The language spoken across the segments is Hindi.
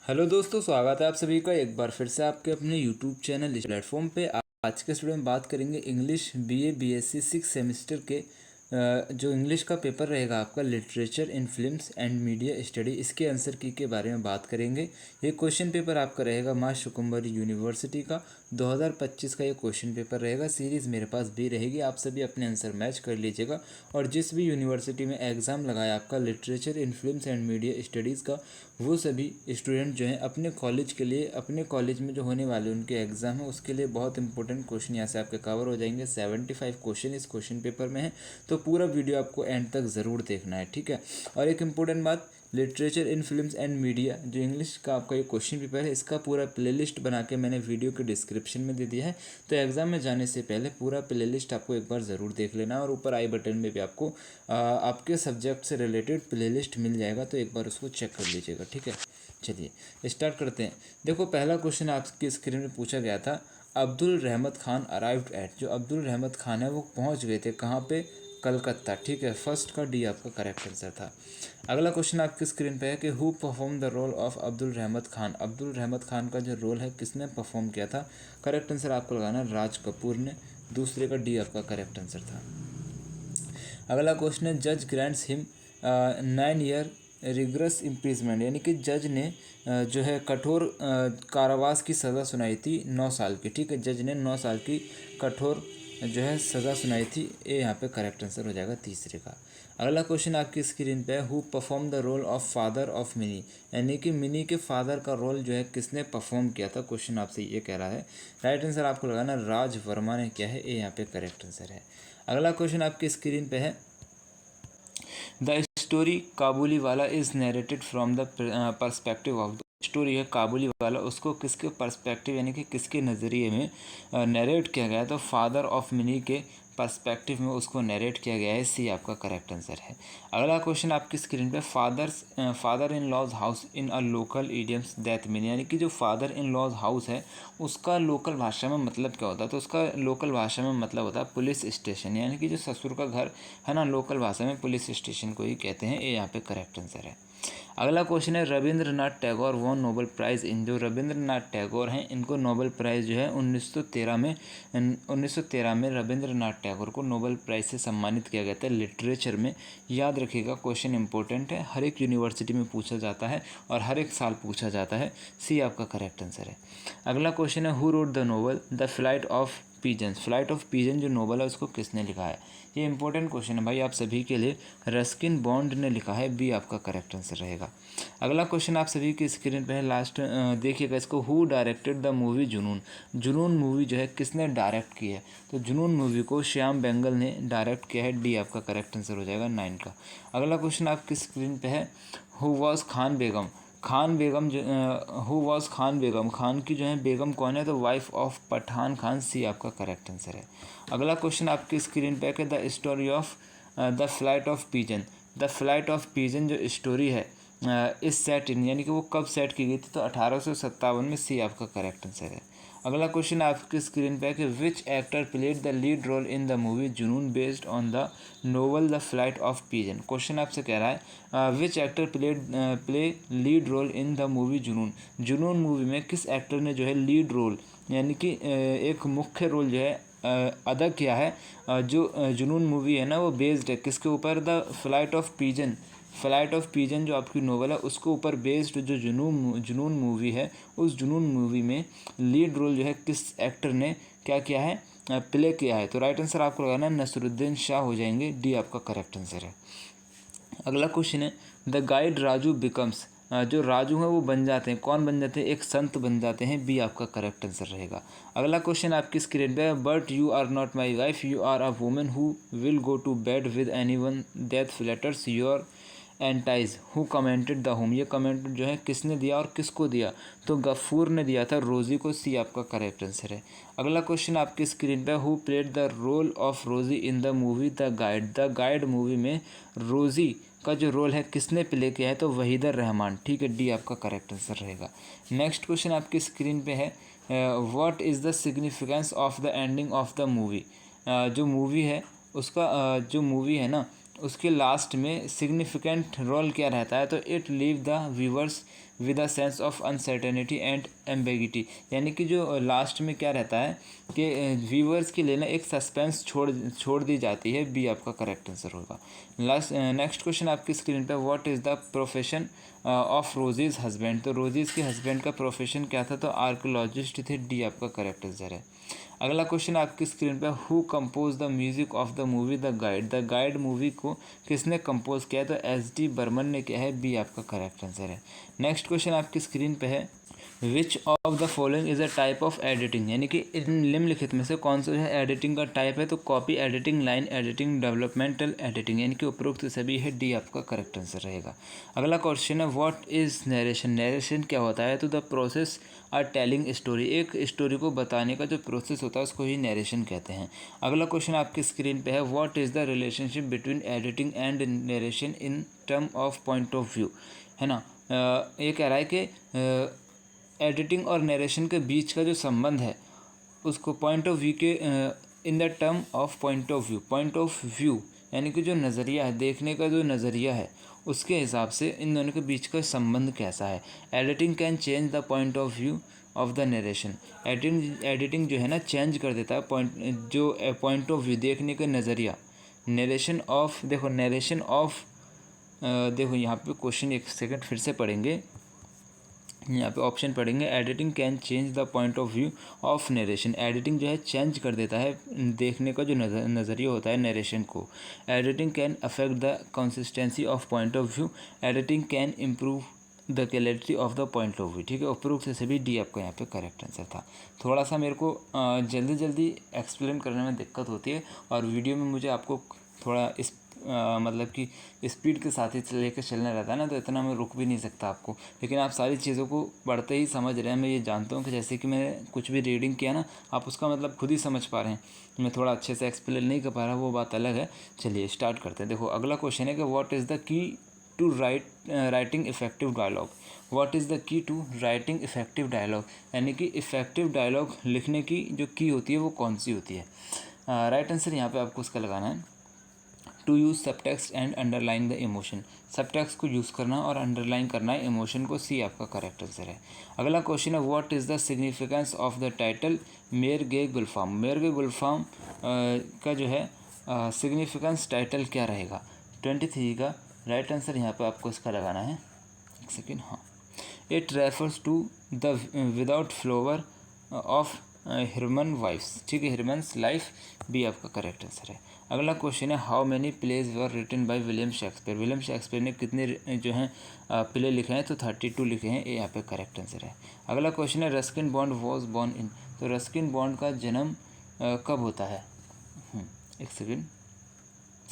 हेलो दोस्तों, स्वागत है आप सभी का एक बार फिर से आपके अपने यूट्यूब चैनल इस प्लेटफॉर्म पे। आज के स्टूडियो में बात करेंगे इंग्लिश बीए बीएससी 6 सेमेस्टर के जो इंग्लिश का पेपर रहेगा आपका literature in films and media study, इसके आंसर की के बारे में बात करेंगे। ये क्वेश्चन पेपर आपका रहेगा माँ शुकुम्भरी यूनिवर्सिटी का 2025 का ये क्वेश्चन पेपर रहेगा। सीरीज़ मेरे पास भी रहेगी, आप सभी अपने आंसर मैच कर लीजिएगा। और जिस भी यूनिवर्सिटी में एग्ज़ाम लगाया आपका literature in films and media studies का, वो सभी स्टूडेंट जो हैं अपने कॉलेज के लिए, अपने कॉलेज में जो होने वाले उनके एग्ज़ाम है उसके लिए बहुत इंपॉर्टेंट क्वेश्चन यहाँ से आपके कवर हो जाएंगे। 75 क्वेश्चन इस क्वेश्चन पेपर में है, तो पूरा वीडियो आपको एंड तक ज़रूर देखना है, ठीक है। और एक इम्पोर्टेंट बात, literature in films and media जो इंग्लिश का आपका ये क्वेश्चन पेपर है, इसका पूरा प्लेलिस्ट बना के मैंने वीडियो के डिस्क्रिप्शन में दे दिया है। तो एग्ज़ाम में जाने से पहले पूरा प्लेलिस्ट आपको एक बार ज़रूर देख लेना, और ऊपर आई बटन में भी आपको आपके सब्जेक्ट से रिलेटेड प्लेलिस्ट मिल जाएगा, तो एक बार उसको चेक कर लीजिएगा, ठीक है। चलिए स्टार्ट करते हैं। देखो, पहला क्वेश्चन आपकी स्क्रीन में पूछा गया था, अब्दुल रहमत खान अराइव्ड एट। जो अब्दुल रहमत खान है वो पहुंच गए थे कहाँ पे? कलकत्ता, ठीक है। फर्स्ट का डी आपका करेक्ट आंसर था। अगला क्वेश्चन आपकी स्क्रीन पे है कि who perform the role of Abdul Rahmat Khan. Abdul Rahmat Khan का जो रोल है किसने परफॉर्म किया था? करेक्ट आंसर आपको लगाना राज कपूर ने। दूसरे का डी आपका करेक्ट आंसर था। अगला क्वेश्चन है, जज grants him 9 year rigorous imprisonment, यानी कि जज ने जो है कठोर कारावास की सज़ा सुनाई थी 9 साल की, ठीक है। जज ने 9 साल की कठोर जो है सज़ा सुनाई थी। ये यहाँ पे करेक्ट आंसर हो जाएगा तीसरे का। अगला क्वेश्चन आपकी स्क्रीन पे है, who perform the role of father of Mini, यानी कि मिनी के फादर का रोल जो है किसने परफॉर्म किया था? क्वेश्चन आपसे ये कह रहा है। राइट आंसर आपको लगाना राज वर्मा ने किया है, ये यहाँ पे करेक्ट आंसर है। अगला क्वेश्चन आपकी स्क्रीन पे है, द स्टोरी काबुली वाला is narrated from the perspective of. Story है काबुली वाला, उसको किसके पर्सपेक्टिव यानी कि किसके नज़रिए में नरेट किया गया? तो फादर ऑफ मिनी के पर्सपेक्टिव में उसको नरेट किया गया है। सी आपका करेक्ट आंसर है। अगला क्वेश्चन आपकी स्क्रीन पे, father in law's house in a local idioms that mean, यानी कि जो फादर इन लॉज हाउस है उसका लोकल भाषा में मतलब क्या होता है? तो उसका लोकल भाषा में मतलब होता है पुलिस स्टेशन, यानी कि जो ससुर का घर है ना, लोकल भाषा में पुलिस स्टेशन को ही कहते हैं। ये यहाँ पे करेक्ट आंसर है। अगला क्वेश्चन है, Rabindranath Tagore won Nobel prize in. जो रविंद्रनाथ टैगोर हैं इनको नोबेल प्राइज़ जो है 1913 में रविंद्रनाथ टैगोर को नोबेल प्राइज़ से सम्मानित किया गया था लिटरेचर में। याद रखिएगा, क्वेश्चन इंपॉर्टेंट है, हर एक यूनिवर्सिटी में पूछा जाता है और हर एक साल पूछा जाता है। सी आपका करेक्ट आंसर है। अगला क्वेश्चन है, who wrote the novel the flight of pigeons. Flight of pigeon जो नोवेल है उसको किसने लिखा है? ये इंपॉर्टेंट क्वेश्चन है भाई आप सभी के लिए। रस्किन बॉन्ड ने लिखा है। बी आपका करेक्ट आंसर रहेगा। अगला क्वेश्चन आप सभी की स्क्रीन पे है, लास्ट देखिएगा इसको, who directed the movie Junoon. Junoon movie जो है किसने डायरेक्ट की है? तो जुनून मूवी को श्याम बेंगल ने डायरेक्ट किया है। डी आपका करेक्ट आंसर हो जाएगा 9 का। अगला क्वेश्चन आपकी स्क्रीन पे है, हु वॉज खान बेगम। खान बेगम जो हु वॉज खान बेगम, खान की जो है बेगम कौन है? तो वाइफ ऑफ पठान खान। सी आपका करेक्ट आंसर है। अगला क्वेश्चन आपकी स्क्रीन पे है, the story of the flight of pigeon. The flight of pigeon जो स्टोरी है इस सेट इन, यानी कि वो कब सेट की गई थी? तो 1857 में। सी आपका करेक्ट आंसर है। अगला क्वेश्चन आपकी स्क्रीन पे है कि which actor played the lead role in the movie Junoon based on the novel the flight of pigeon. Question आपसे कह रहा है which actor play lead role in the movie Junoon. Junoon movie में किस एक्टर ने जो है लीड रोल यानी कि एक मुख्य रोल जो है अदा किया है? जो जुनून मूवी है ना वो बेस्ड है किसके ऊपर? The flight of pigeon. Flight of pigeon जो आपकी नोवेल है उसके ऊपर बेस्ड जो जुनून मूवी है, उस जुनून मूवी में लीड रोल जो है किस एक्टर ने क्या किया है? प्ले किया है। तो राइट आंसर आपको लगाना नसरुद्दीन शाह हो जाएंगे। डी आपका करेक्ट आंसर है। अगला क्वेश्चन है, द गाइड राजू बिकम्स। जो राजू हैं वो बन जाते हैं, कौन बन जाते हैं? एक संत बन जाते हैं। बी आपका करेक्ट आंसर रहेगा। अगला क्वेश्चन आपकी स्क्रीन पे है, but you are not my wife, you are a woman who will go to bed with any one that flatters your entice, who commented the home. ये कमेंट जो है किसने दिया और किसको दिया? तो गफूर ने दिया था रोज़ी को। सी आपका करेक्ट आंसर है। अगला क्वेश्चन आपकी स्क्रीन पे, who played the role of Rosie in the movie the guide. The guide movie में रोज़ी का जो रोल है किसने प्ले किया है? तो वहीदर रहमान, ठीक है। डी आपका करेक्ट आंसर रहेगा। नेक्स्ट क्वेश्चन आपकी स्क्रीन पे है, what is the significance of the ending of the movie. जो मूवी है उसका जो मूवी है ना उसके लास्ट में सिग्निफिकेंट रोल क्या रहता है, तो it leave the viewers with a sense of uncertainty and ambiguity, यानी कि जो लास्ट में क्या रहता है कि व्यूवर्स के लिए ना एक सस्पेंस छोड़ दी जाती है। बी आपका करेक्ट आंसर होगा। लास्ट नेक्स्ट क्वेश्चन आपकी स्क्रीन पे, what is the profession of Rosie's husband, तो रोजीज़ के हस्बैंड का प्रोफेशन क्या था, तो आर्कोलॉजिस्ट थे। डी आपका करेक्ट आंसर है। अगला क्वेश्चन आपकी स्क्रीन पे, who compose the music of the movie the guide, the guide movie को किसने कंपोज किया है, तो एस.डी. बर्मन ने किया है। बी आपका करेक्ट आंसर है। नेक्स्ट क्वेश्चन आपकी स्क्रीन पे है, which of the following is a type of editing, यानी कि इन निम्नलिखित में से कौन सा जो है एडिटिंग का टाइप है, तो copy editing, line editing, developmental editing, यानी कि उपरोक्त सभी है। डी आपका करेक्ट आंसर रहेगा। अगला क्वेश्चन है, व्हाट इज़ नरेशन, नरेशन क्या होता है, तो the process are telling story, एक स्टोरी को बताने का जो प्रोसेस होता है उसको ही नरेशन कहते हैं। अगला क्वेश्चन आपकी स्क्रीन पे है, what is the relationship between editing and narration in term of point of view, है ना। ये कह रहा है कि एडिटिंग और नरेशन के बीच का जो संबंध है उसको पॉइंट ऑफ व्यू के in the term of point of view यानी कि जो नज़रिया है, देखने का जो नज़रिया है, उसके हिसाब से इन दोनों के बीच का संबंध कैसा है। Editing can change the point of view of the narration, editing जो है ना चेंज कर देता है पॉइंट ऑफ व्यू, देखने का नज़रिया। नरेशन ऑफ, देखो नरेशन ऑफ, देखो यहाँ पे क्वेश्चन एक सेकंड फिर से पढ़ेंगे, यहाँ पे ऑप्शन पढ़ेंगे, editing can change the point of view of narration, editing जो है चेंज कर देता है देखने का जो नज़रिया होता है नरेशन को। Editing can affect the consistency of point of view, editing can improve the clarity of the point of view. ठीक है, उपरोक्त से भी डी आपका यहाँ पे करेक्ट आंसर था। थोड़ा सा मेरे को जल्दी जल्दी एक्सप्लेन करने में दिक्कत होती है और वीडियो में मुझे आपको थोड़ा इस मतलब कि स्पीड के साथ ही लेकर चलना रहता है ना, तो इतना मैं रुक भी नहीं सकता आपको, लेकिन आप सारी चीज़ों को पढ़ते ही समझ रहे हैं। मैं ये जानता हूँ कि जैसे कि मैंने कुछ भी रीडिंग किया ना, आप उसका मतलब खुद ही समझ पा रहे हैं। मैं थोड़ा अच्छे से एक्सप्लेन नहीं कर पा रहा, वो बात अलग है। चलिए स्टार्ट करते हैं। देखो अगला क्वेश्चन है कि what is the key to writing effective dialogue, what is the key to writing effective dialogue, यानी कि इफेक्टिव डायलॉग लिखने की जो की होती है वो कौन सी होती है। राइट आंसर यहाँ पे आपको उसका लगाना है, to use subtext and underline the emotion, subtext को यूज़ करना और अंडरलाइन करना है इमोशन को। सी आपका करेक्ट आंसर है। अगला क्वेश्चन है, what is the significance of the title मेरगे गुलफाम, मेरगे गुलफाम का जो है सिग्निफिकेंस टाइटल क्या रहेगा। 23 का राइट आंसर यहाँ पे आपको इसका लगाना है, एक सेकेंड, हाँ, it refers to the without flower of Hiraman wife's. ठीक है, हिरमन्स लाइफ। बी आपका करेक्ट आंसर है। अगला क्वेश्चन है, how many plays were written by William Shakespeare, William Shakespeare ने कितने जो हैं प्ले लिखे हैं, तो 32 लिखे हैं। ये यहाँ पे करेक्ट आंसर है। अगला क्वेश्चन है, Ruskin Bond was born in, तो रस्किन बॉन्ड का जन्म कब होता है। एक सेकेंड,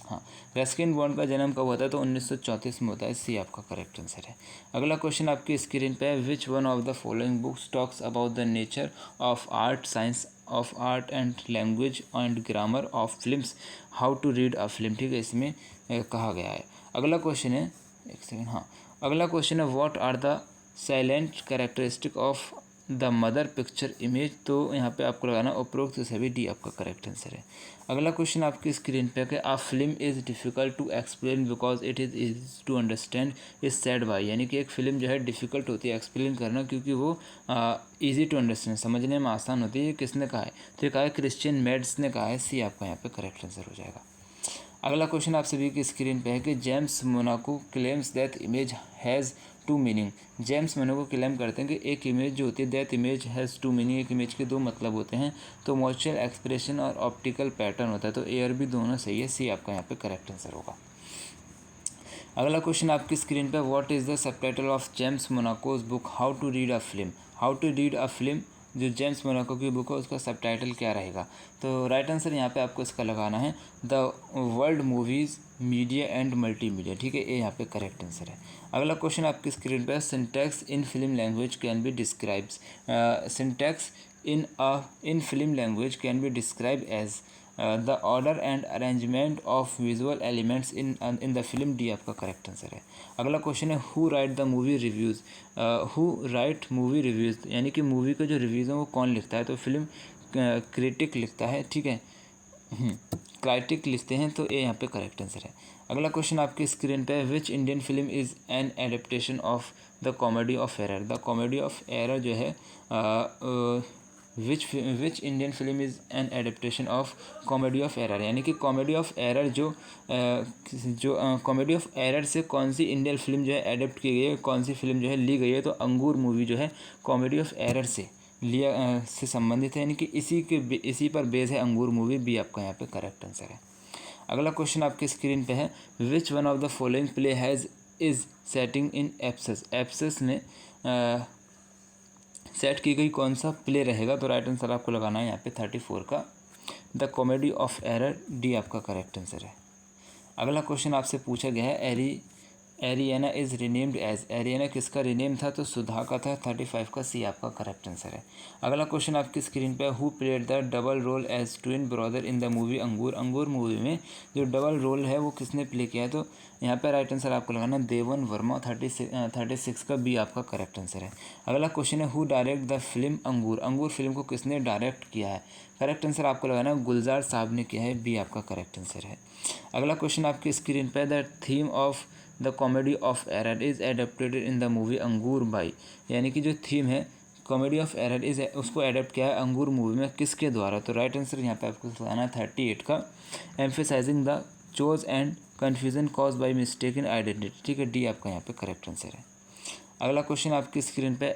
हाँ, रस्किन बॉन्ड का जन्म कब होता है, तो 1934 में होता है। सी आपका करेक्ट आंसर है। अगला क्वेश्चन आपकी स्क्रीन पे है, which one of the following books talks about the nature of art, science of art and language and grammar of films, how to read a film. ठीक है, इसमें कहा गया है। अगला क्वेश्चन है, एक सेकेंड, हाँ, अगला क्वेश्चन है, what are the silent characteristic of the mother picture image, तो यहाँ पे आपको लगाना उपरोक्त सभी। डी आपका करेक्ट आंसर है। अगला क्वेश्चन आपकी स्क्रीन पे है, a film is difficult to explain because it is is to understand is said by, यानी कि एक फ़िल्म जो है डिफ़िकल्ट होती है एक्सप्लेन करना क्योंकि वो ईजी टू अंडरस्टैंड, समझने में आसान होती है। ये किसने कहा है, तो ये कहा है क्रिश्चियन मेड्स ने कहा है। सी आपका यहाँ पे करेक्ट आंसर हो जाएगा। अगला क्वेश्चन आप सभी की स्क्रीन पे है कि James Monaco claims that image has two meaning, James Monaco claim करते हैं कि एक इमेज जो होती है, that image has two meaning, एक इमेज के दो मतलब होते हैं, तो मॉइस्चर एक्सप्रेशन और ऑप्टिकल पैटर्न होता है, तो एयर भी दोनों सही है। सी आपका यहाँ पे करेक्ट आंसर होगा। अगला क्वेश्चन आपकी स्क्रीन पे, what is the subtitle of James Monaco's book how to read a film, how to read a film जो जेम्स मोनाको की बुक है उसका सबटाइटल क्या रहेगा, तो राइट आंसर यहाँ पे आपको इसका लगाना है, the world movies media and multimedia. ठीक है, ये यहाँ पे करेक्ट आंसर है। अगला क्वेश्चन आपकी स्क्रीन पे, syntax in film language can be describes, syntax in film language can be describe as the order and arrangement of visual elements in the film. D आपका करेक्ट आंसर है। अगला क्वेश्चन है, who write the movie reviews, who write movie reviews, यानी कि मूवी का जो रिव्यूज़ है वो कौन लिखता है, तो फिल्म क्रिटिक लिखता है। ठीक है, क्राइटिक लिखते हैं तो ए यहाँ पे करेक्ट आंसर है। अगला क्वेश्चन आपकी स्क्रीन पे है, which Indian film is an adaptation of the comedy of error. The comedy of error जो है which Indian film is an adaptation of comedy of error, यानी कि कॉमेडी ऑफ एरर जो कॉमेडी ऑफ एरर से कौन सी इंडियन फिल्म जो है एडेप्ट की गई है, कौन सी फिल्म जो है ली गई है, तो अंगूर मूवी जो है कॉमेडी ऑफ एरर से से संबंधित है, यानी कि इसी पर बेस है अंगूर मूवी, भी आपका यहाँ पे करेक्ट आंसर है। अगला क्वेश्चन आपकी स्क्रीन पे है, which one of the following play has is setting in Ephesus. Ephesus में सेट की गई कौन सा प्ले रहेगा, तो राइट आंसर आपको लगाना है यहाँ पे 34 का the comedy of error, D आपका करेक्ट आंसर है। अगला क्वेश्चन आपसे पूछा गया है, Ariana is renamed as. Ariana किसका रिनेम था, तो सुधा का था, 35 का सी आपका करेक्ट आंसर है। अगला क्वेश्चन आपकी स्क्रीन पे, who played the double role as twin brother in the movie Angoor. Angoor movie में जो डबल रोल है वो किसने प्ले किया है, तो यहाँ पे राइट आंसर आपको लगाना देवन वर्मा, 36 का बी आपका करेक्ट आंसर है। अगला क्वेश्चन है, हु डायरेक्ट द फिल्म अंगूर। अंगूर फिल्म को किसने डायरेक्ट किया है, करेक्ट आंसर आपको लगाना गुलजार साहब ने किया है, बी आपका करेक्ट आंसर है। अगला क्वेश्चन आपकी स्क्रीन पे, the theme of the comedy of error is adapted in the movie अंगूर बाई, यानी कि जो थीम है कॉमेडी ऑफ एरर इज़ उसको एडेप्ट किया है अंगूर मूवी में किसके द्वारा, तो राइट आंसर यहाँ पे आपको लगाना है 38 का emphasizing the chose and confusion cause by mistake in identity, ठीक है, डी आपका यहाँ पे करेक्ट आंसर है। अगला क्वेश्चन आपकी स्क्रीन पे,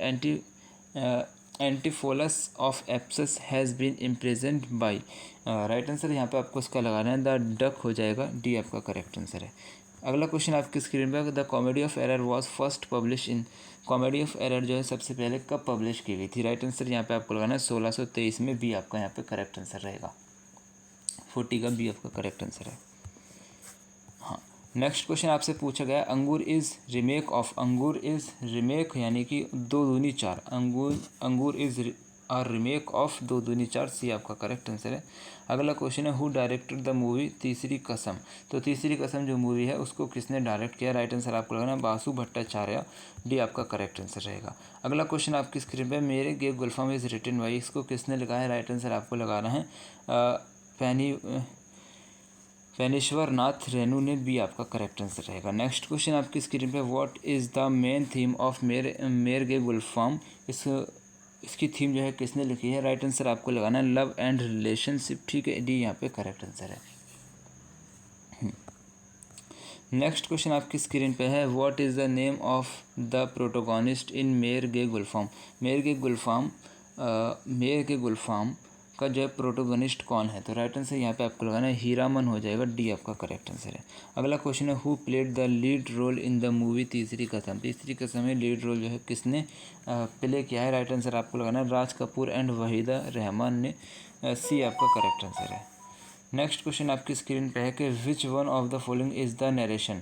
Antipholus of Ephesus has been imprisoned by, right answer यहाँ पे आपको इसका लगाना है द डक हो जाएगा, डी आपका करेक्ट आंसर है। अगला क्वेश्चन आपकी स्क्रीन पे, the comedy of error was first publish in. Comedy of error जो है सबसे पहले कब पब्लिश की गई थी, राइट आंसर यहाँ पे आपको लगाना है 1623 में, बी आपका यहाँ पे करेक्ट आंसर रहेगा, 40 का बी आपका करेक्ट आंसर है। हाँ, नेक्स्ट क्वेश्चन आपसे पूछा गया, अंगूर इज़ रीमेक ऑफ। अंगूर इज़ रीमेक यानी कि 2 दूनी 4, अंगूर इज़ आर रीमेक ऑफ 2 दूनी 4, सी आपका करेक्ट आंसर है। अगला क्वेश्चन है, who directed the movie Teesri कसम। तो तीसरी कसम जो मूवी है उसको किसने डायरेक्ट किया, राइट आंसर आपको लगाना है बासु भट्टाचार्य, डी आपका करेक्ट आंसर रहेगा। अगला क्वेश्चन आपकी स्क्रीन पे, मेरे गे गुलफाम इज़ रिटन बाई, इसको किसने लिखा है, राइट आंसर आपको लगाना है पैनेश्वर नाथ रेनू ने, बी आपका करेक्ट आंसर रहेगा। नेक्स्ट क्वेश्चन आपकी स्क्रीन पे, what is the main theme of मेर गे गुलफाम। इसकी थीम जो है किसने लिखी है, राइट आंसर आपको लगाना है लव एंड रिलेशनशिप, ठीक है, डी यहाँ पे करेक्ट आंसर है। नेक्स्ट क्वेश्चन आपकी स्क्रीन पे है, what is the name of the protagonist in Mare Gaye गुलफाम। मेर गे गुलफाम का जो है प्रोटोगोनिस्ट कौन है, तो राइट आंसर यहाँ पे आपको लगाना है हीरामन हो जाएगा, डी आपका करेक्ट आंसर है। अगला क्वेश्चन है, who played the lead role in the movie Teesri Kasam. तीसरी कसम में लीड रोल जो है किसने प्ले किया है, राइट आंसर आपको लगाना है राज कपूर एंड वहीदा रहमान ने, सी आपका करेक्ट आंसर है। नेक्स्ट क्वेश्चन आपकी स्क्रीन पे है कि which one of the following is the narration.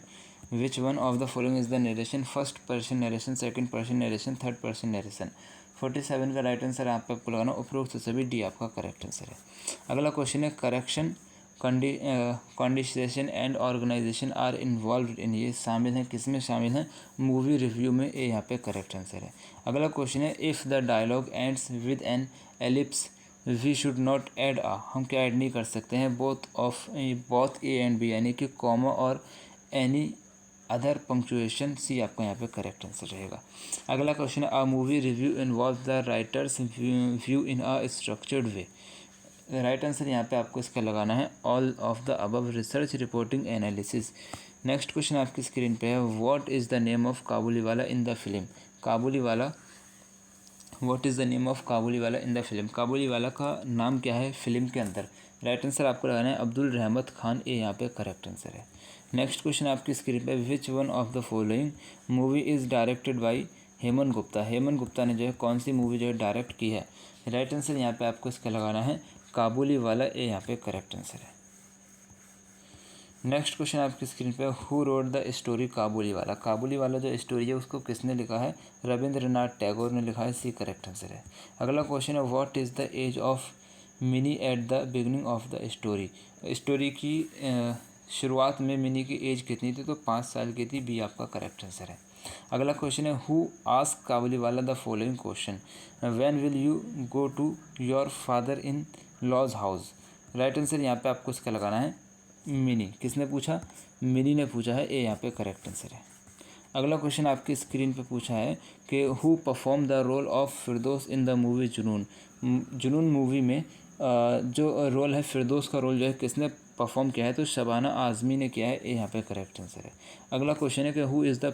Which one of the following is the narration, first person narration, second person narration, third person narration. 47 का राइट आंसर आपको लगाना उपरोक्त सभी, डी आपका करेक्ट आंसर है। अगला क्वेश्चन है, correction condition and organisation are involve in, ये शामिल हैं किसमें शामिल हैं, मूवी रिव्यू में, ए यहाँ पे करेक्ट आंसर है। अगला क्वेश्चन है, if the dialogue ends with an ellipse we should not add a, हम क्या ऐड नहीं कर सकते हैं बोथ ए एंड बी, यानी कि कॉमा और एनी अदर पंक्चुएशन, सी आपका यहाँ पे करेक्ट आंसर रहेगा। अगला क्वेश्चन है, a movie review involve the writers view in a structured way. Right answer यहाँ पे आपको इसका लगाना है all of the above research reporting analysis. Next question आपकी स्क्रीन पे है, what is the name of Kabuliwala in the film. Kabuliwala, what is the name of Kabuliwala in the film. Kabuliwala का नाम क्या है फिल्म के अंदर, राइट आंसर आपको लगाना है अब्दुल रहमत खान, ए यहाँ पे करेक्ट आंसर है। नेक्स्ट क्वेश्चन आपकी स्क्रीन पे, विच one of the following movie is directed by Hemant Gupta. Hemant Gupta ने जो है कौन सी मूवी जो है डायरेक्ट की है, राइट आंसर यहाँ पे आपको इसका लगाना है काबुलीवाला, ए यहाँ पे करेक्ट आंसर है। नेक्स्ट क्वेश्चन आपकी स्क्रीन पे, who wrote the story Kabuliwala. Kabuliwala जो स्टोरी है उसको किसने लिखा है, रविंद्रनाथ टैगोर ने लिखा है, सी करेक्ट आंसर है। अगला क्वेश्चन है, what is the age of Mini at the beginning of the story. Story की शुरुआत में मिनी की एज कितनी थी, तो 5 साल की थी, बी आपका करेक्ट आंसर है। अगला क्वेश्चन है, who ask Kabuliwala the following question, when will you go to your father in law's house. Right answer यहाँ पे आपको इसका लगाना है मिनी। किसने पूछा? मिनी ने पूछा है, ए यहाँ पे करेक्ट आंसर है। अगला क्वेश्चन आपकी स्क्रीन पे पूछा है कि who perform the role of Firdaus in the movie Junoon. Junoon movie में जो रोल है, फिरदौस का रोल जो है किसने परफॉर्म किया है? तो शबाना आज़मी ने किया है, ए यहाँ पे करेक्ट आंसर है। अगला क्वेश्चन है कि who is the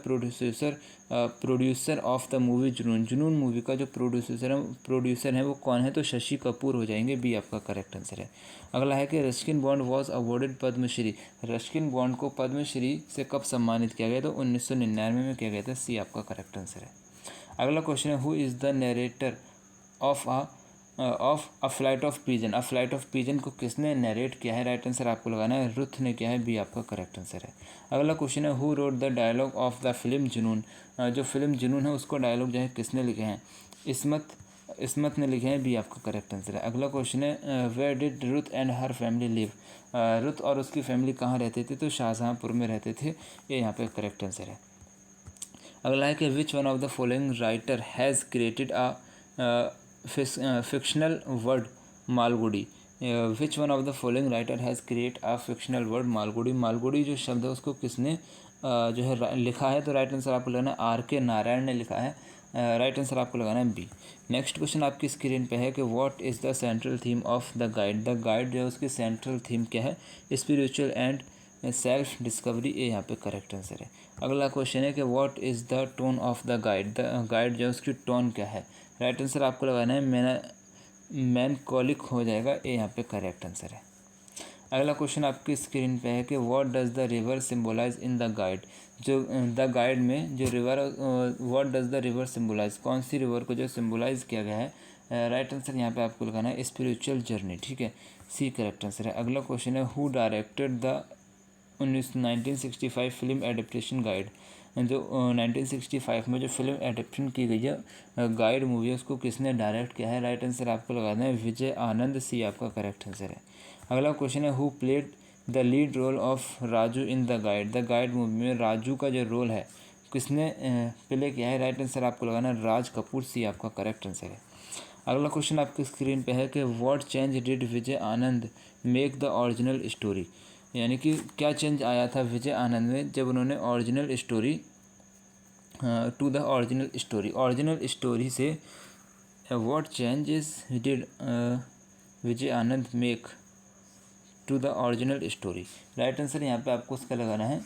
producer of the movie Junoon. Junoon movie का जो प्रोड्यूसर है वो कौन है? तो शशि कपूर हो जाएंगे, बी आपका करेक्ट आंसर है। अगला है कि Ruskin Bond was awarded Padma Shri. Ruskin Bond को पद्मश्री से कब सम्मानित किया गया? तो 1999 में किया गया था, सी आपका करेक्ट आंसर है। अगला क्वेश्चन है who is the narrator of a flight of pigeon. A flight of pigeon को किसने नरेट किया है? राइट आंसर आपको लगाना है रुथ ने किया है, बी आपका करेक्ट आंसर है। अगला क्वेश्चन है who wrote the dialogue of the film Junoon. जो फिल्म जुनून है उसको डायलॉग जो है किसने लिखे हैं? इस्मत ने लिखे हैं, बी आपका करेक्ट आंसर है। अगला क्वेश्चन है where did Ruth and her family live. Ruth और उसकी फैमिली कहाँ रहते थे? तो शाहजहाँपुर में रहते थे, ये यहाँ पे करेक्ट आंसर है। अगला है कि which one of the following writer has created a fictional word Malgudi. Which one of the following writer has create a fictional word Malgudi. Malgudi जो शब्द है उसको किसने जो है लिखा है? तो राइट आंसर आपको लगाना है R.K. नारायण ने लिखा है, राइट आंसर आपको लगाना है बी। नेक्स्ट क्वेश्चन आपकी स्क्रीन पे है कि what is the central theme of the guide. The guide जो है उसकी सेंट्रल थीम क्या है? स्पिरिचुअल एंड सेल्फ डिस्कवरी, ये यहाँ पे करेक्ट आंसर है। अगला क्वेश्चन है कि what is the tone of the guide. The guide जो है उसकी टोन क्या है? राइट आंसर आपको लगाना है मेलंकोलिक हो जाएगा, ये यहाँ पे करेक्ट आंसर है। अगला क्वेश्चन आपकी स्क्रीन पे है कि what does the river symbolise in the guide. जो द गाइड में जो river, what does the river symbolise, कौन सी रिवर को जो सिम्बोलाइज किया गया है? राइट आंसर यहाँ पे आपको लगाना है स्पिरिचुअल जर्नी, ठीक है, सी करेक्ट आंसर है। अगला क्वेश्चन है who directed the 1965 film adaptation guide. जो 1965 में जो फिल्म एडेप्टेशन की गई है गाइड मूवी है उसको किसने डायरेक्ट किया है? राइट आंसर आपको लगाना है विजय आनंद, सी आपका करेक्ट आंसर है। अगला क्वेश्चन है who played the lead role of Raju in the guide. The guide movie में राजू का जो रोल है किसने प्ले किया है? राइट आंसर आपको लगाना है राज कपूर, सी आपका करेक्ट आंसर है। अगला क्वेश्चन आपकी स्क्रीन पे है कि what change did Vijay Anand make the original story. यानी कि क्या चेंज आया था विजय आनंद में जब उन्होंने original story to the original story से what changes did Vijay Anand make to the original story. Right answer यहाँ पे आपको उसका लगाना है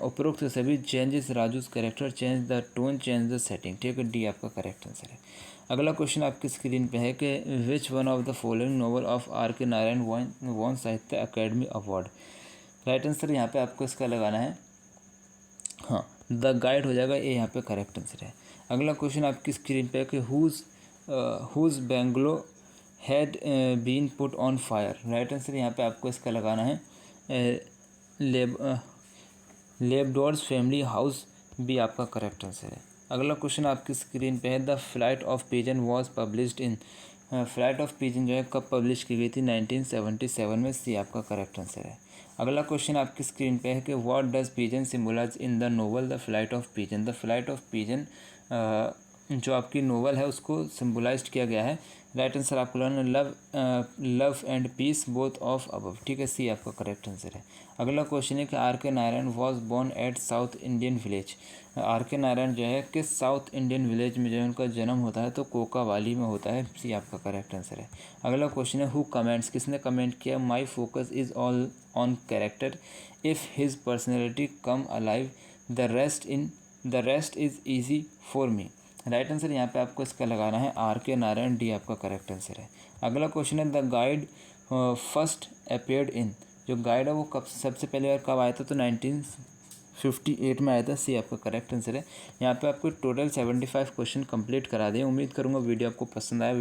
उपरोक्त सभी changes Raju's character change the tone change the setting, ठीक है, डी आपका करेक्ट आंसर है। अगला क्वेश्चन आपकी स्क्रीन पे है कि which one of the following novel of R.K. Narayan won Sahitya Akademi award. Right answer यहाँ पे आपको इसका लगाना है हाँ द गाइड हो जाएगा, ये यहाँ पे करेक्ट आंसर है। अगला क्वेश्चन आपकी स्क्रीन पे है कि whose bungalow had been put on fire. Right answer यहाँ पे आपको इसका लगाना है लेबडोर्स फैमिली हाउस, भी आपका करेक्ट आंसर है। अगला क्वेश्चन आपकी स्क्रीन पे है the flight of pigeon was published in. Flight of pigeon जो है कब पब्लिश की गई थी? 1977 में, सी आपका करेक्ट आंसर है। अगला क्वेश्चन आपकी स्क्रीन पे है कि what does pigeon symbolise in the novel the flight of pigeon. The flight of pigeon जो आपकी नोवेल है उसको सिम्बोलाइज किया गया है। राइट आंसर आपको लगाना love and peace both of above, ठीक है, सी आपका करेक्ट आंसर है। अगला क्वेश्चन है कि R.K. Narayan was born at South Indian village. R.K. Narayan जो है किस साउथ इंडियन विलेज में जो है उनका जन्म होता है? तो कोकावाली में होता है, सी आपका करेक्ट आंसर है। अगला क्वेश्चन है हु कमेंट्स, किसने कमेंट किया my focus is all on character if his personality come alive the rest is easy for me. Right answer यहाँ पे आपको इसका लगाना है R.K. नारायण, डी आपका करेक्ट आंसर है। अगला क्वेश्चन है the guide first appeared in. जो गाइड है वो कब सबसे पहले बार कब आया था? तो 1958 में आया था, सी आपका करेक्ट आंसर है। यहाँ पे आपको टोटल 75 क्वेश्चन कंप्लीट करा दिए। उम्मीद करूँगा वीडियो आपको पसंद आया।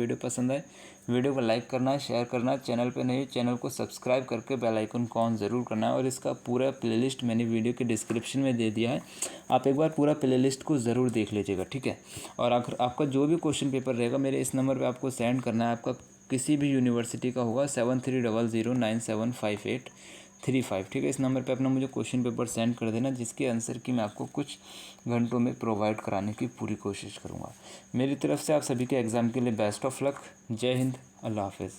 वीडियो को लाइक करना है, शेयर करना है, चैनल पे नहीं चैनल को सब्सक्राइब करके बेल आइकन को ऑन ज़रूर करना है। और इसका पूरा प्लेलिस्ट मैंने वीडियो के डिस्क्रिप्शन में दे दिया है, आप एक बार पूरा प्लेलिस्ट को ज़रूर देख लीजिएगा, ठीक है। और अगर आपका जो भी क्वेश्चन पेपर रहेगा मेरे इस नंबर पर आपको सेंड करना है। आपका किसी भी यूनिवर्सिटी का होगा 7300975835, ठीक है। इस नंबर पे अपना मुझे क्वेश्चन पेपर सेंड कर देना, जिसके आंसर की मैं आपको कुछ घंटों में प्रोवाइड कराने की पूरी कोशिश करूँगा। मेरी तरफ से आप सभी के एग्ज़ाम के लिए बेस्ट ऑफ लक। जय हिंद, अल्लाह हाफिज़।